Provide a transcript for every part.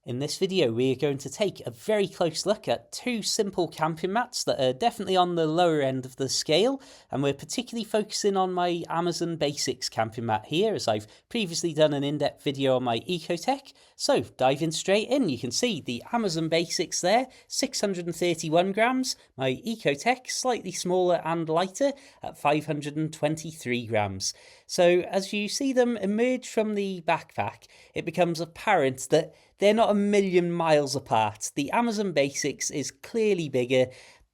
In this video, we are going to take a very close look at two simple camping mats that are definitely on the lower end of the scale, and we're particularly focusing on my Amazon Basics camping mat here, as I've previously done an in-depth video on my Ecotek. So diving straight in, you can see the Amazon Basics there, 631 grams, my Ecotek slightly smaller and lighter at 523 grams. So as you see them emerge from the backpack, it becomes apparent that they're not a million miles apart. The Amazon Basics is clearly bigger,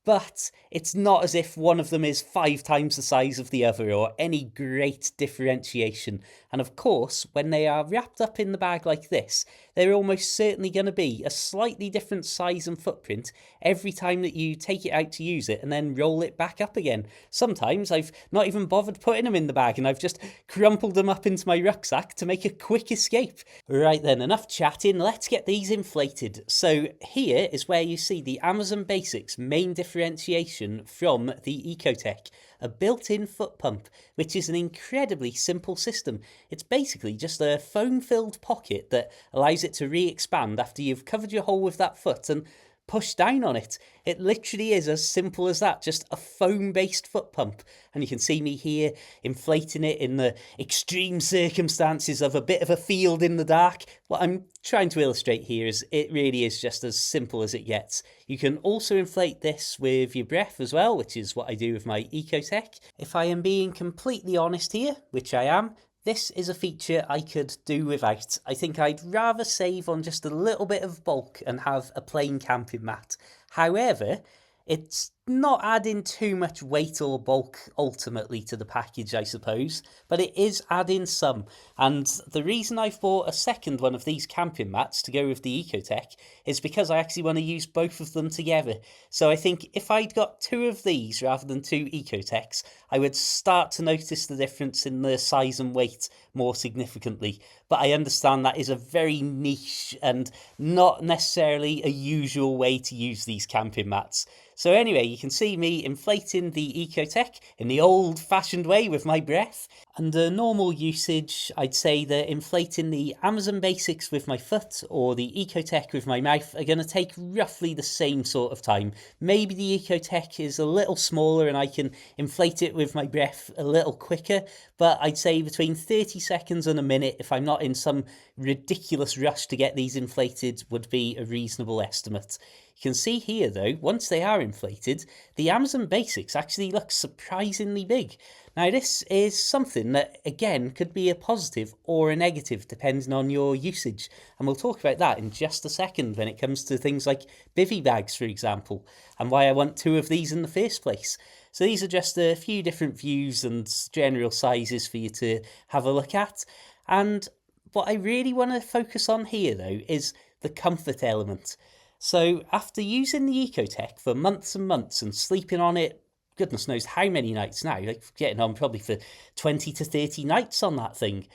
but it's not as if one of them is 5 times the size of the other or any great differentiation. And of course, when they are wrapped up in the bag like this, they're almost certainly going to be a slightly different size and footprint every time that you take it out to use it and then roll it back up again. Sometimes I've not even bothered putting them in the bag and I've just crumpled them up into my rucksack to make a quick escape. Right then, enough chatting, let's get these inflated. So here is where you see the Amazon Basics main differentiation from the Ecotek, a built-in foot pump, which is an incredibly simple system. It's basically just a foam-filled pocket that allows it to re-expand after you've covered your hole with that foot and push down on it. It literally is as simple as that, just a foam-based foot pump. And you can see me here inflating it in the extreme circumstances of a bit of a field in the dark. What I'm trying to illustrate here is it really is just as simple as it gets. You can also inflate this with your breath as well, which is what I do with my Ecotek. If I am being completely honest here, which I am, this is a feature I could do without. I think I'd rather save on just a little bit of bulk and have a plain camping mat. However, it's not adding too much weight or bulk ultimately to the package, I suppose, but it is adding some. And the reason I've bought a second one of these camping mats to go with the Ecotek is because I actually want to use both of them together. So I think if I'd got 2 of these rather than 2 Ecoteks, I would start to notice the difference in the size and weight more significantly. But I understand that is a very niche and not necessarily a usual way to use these camping mats. So anyway, you can see me inflating the Ecotek in the old-fashioned way with my breath. Under normal usage, I'd say that inflating the Amazon Basics with my foot or the Ecotek with my mouth are going to take roughly the same sort of time. Maybe the Ecotek is a little smaller and I can inflate it with my breath a little quicker, but I'd say between 30 seconds and a minute, if I'm not in some ridiculous rush to get these inflated, would be a reasonable estimate. You can see here though, once they are inflated, the Amazon Basics actually look surprisingly big. Now this is something that again could be a positive or a negative depending on your usage, and we'll talk about that in just a second when it comes to things like bivy bags, for example, and why I want 2 of these in the first place. So these are just a few different views and general sizes for you to have a look at. And what I really want to focus on here though is the comfort element. So after using the Ecotek for months and months and sleeping on it, goodness knows how many nights now, like getting on probably for 20 to 30 nights on that thing.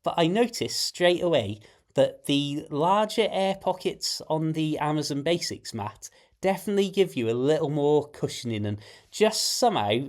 But I noticed straight away that the larger air pockets on the Amazon Basics mat definitely give you a little more cushioning, and just somehow,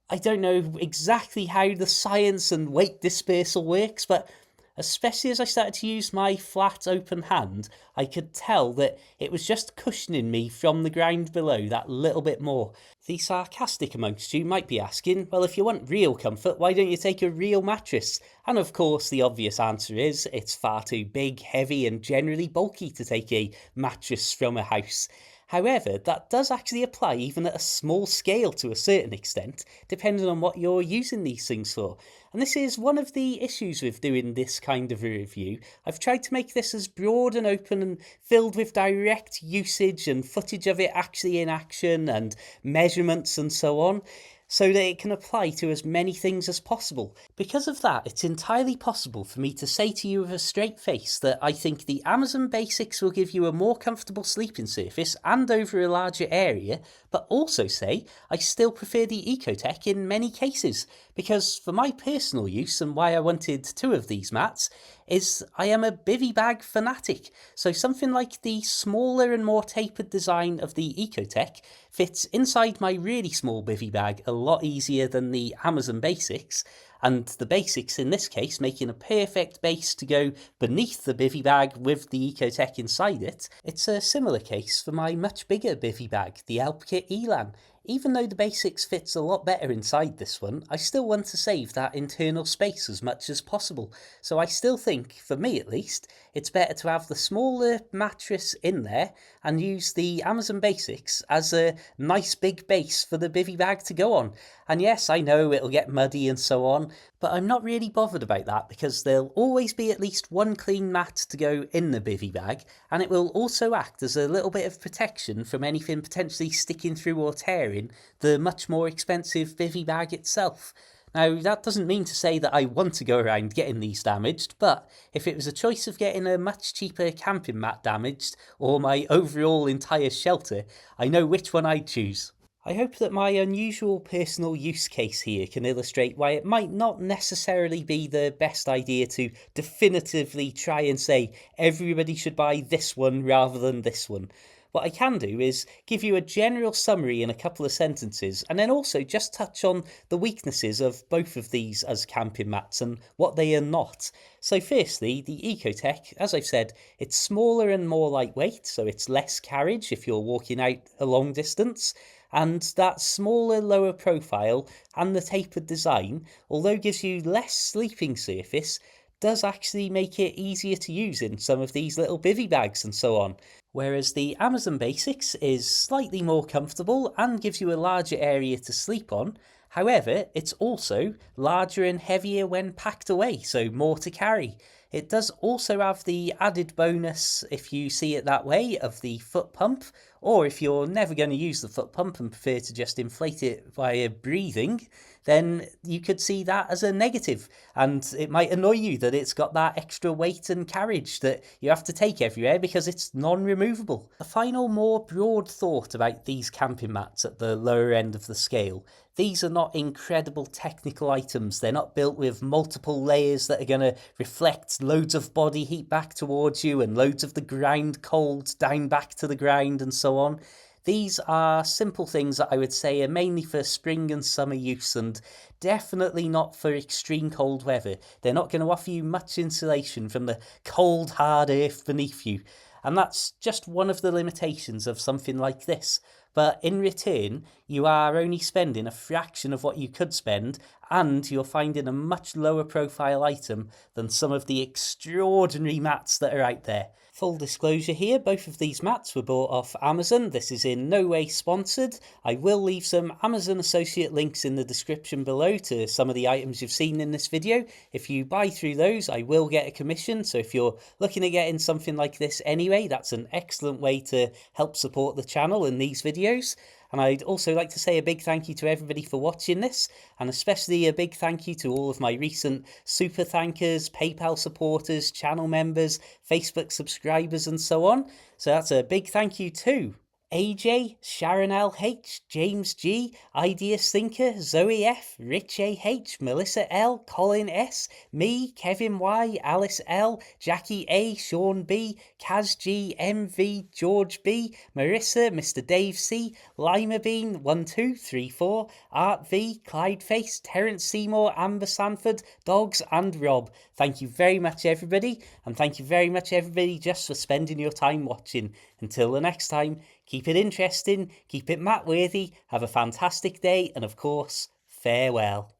I don't know exactly how the science and weight dispersal works, but especially as I started to use my flat open hand, I could tell that it was just cushioning me from the ground below that little bit more. The sarcastic amongst you might be asking, well, if you want real comfort, why don't you take a real mattress? And of course, the obvious answer is it's far too big, heavy, and generally bulky to take a mattress from a house. However, that does actually apply even at a small scale to a certain extent, depending on what you're using these things for. And this is one of the issues with doing this kind of a review. I've tried to make this as broad and open and filled with direct usage and footage of it actually in action and measurements and so on, so that it can apply to as many things as possible. Because of that, it's entirely possible for me to say to you with a straight face that I think the Amazon Basics will give you a more comfortable sleeping surface and over a larger area, but also say I still prefer the Ecotek in many cases, because for my personal use and why I wanted 2 of these mats is I am a bivy bag fanatic. So something like the smaller and more tapered design of the Ecotek fits inside my really small bivy bag a lot easier than the Amazon Basics, and the basics in this case making a perfect base to go beneath the bivy bag with the Ecotek inside it, it's a similar case for my much bigger bivy bag, the Alpkit Elan. Even though the basics fits a lot better inside this one, I still want to save that internal space as much as possible. So I still think, for me at least, it's better to have the smaller mattress in there and use the Amazon Basics as a nice big base for the bivy bag to go on. And yes, I know it'll get muddy and so on, but I'm not really bothered about that because there'll always be at least one clean mat to go in the bivy bag, and it will also act as a little bit of protection from anything potentially sticking through or tearing the much more expensive bivy bag itself. Now, that doesn't mean to say that I want to go around getting these damaged, but if it was a choice of getting a much cheaper camping mat damaged or my overall entire shelter, I know which one I'd choose. I hope that my unusual personal use case here can illustrate why it might not necessarily be the best idea to definitively try and say everybody should buy this one rather than this one. What I can do is give you a general summary in a couple of sentences, and then also just touch on the weaknesses of both of these as camping mats and what they are not. So firstly, the Ecotek, as I've said, it's smaller and more lightweight, so it's less carriage if you're walking out a long distance. And that smaller, lower profile and the tapered design, although gives you less sleeping surface, does actually make it easier to use in some of these little bivy bags and so on. Whereas the Amazon Basics is slightly more comfortable and gives you a larger area to sleep on. However, it's also larger and heavier when packed away, so more to carry. It does also have the added bonus, if you see it that way, of the foot pump, or if you're never going to use the foot pump and prefer to just inflate it via breathing, then you could see that as a negative, and it might annoy you that it's got that extra weight and carriage that you have to take everywhere because it's non-removable. A final more broad thought about these camping mats at the lower end of the scale. These are not incredible technical items. They're not built with multiple layers that are going to reflect loads of body heat back towards you and loads of the ground cold down back to the ground and so on. These are simple things that I would say are mainly for spring and summer use and definitely not for extreme cold weather. They're not going to offer you much insulation from the cold, hard earth beneath you. And that's just one of the limitations of something like this. But in return, you are only spending a fraction of what you could spend, and you're finding a much lower profile item than some of the extraordinary mats that are out there. Full disclosure here, both of these mats were bought off Amazon. This is in no way sponsored. I will leave some Amazon associate links in the description below to some of the items you've seen in this video. If you buy through those, I will get a commission. So if you're looking at getting something like this anyway, that's an excellent way to help support the channel and these videos. And I'd also like to say a big thank you to everybody for watching this, and especially a big thank you to all of my recent super thankers, PayPal supporters, channel members, Facebook subscribers and so on. So that's a big thank you too. AJ, Sharon LH, James G, Ideas Thinker, Zoe F, Rich AH, Melissa L, Colin S, me, Kevin Y, Alice L, Jackie A, Sean B, Kaz G, MV, George B, Marissa, Mr. Dave C, Lima Bean, 1234, Art V, Clyde Face, Terence Seymour, Amber Sanford, Dogs and Rob. Thank you very much everybody, and thank you very much everybody just for spending your time watching. Until the next time, keep it interesting, keep it mat-worthy, have a fantastic day, and of course, farewell.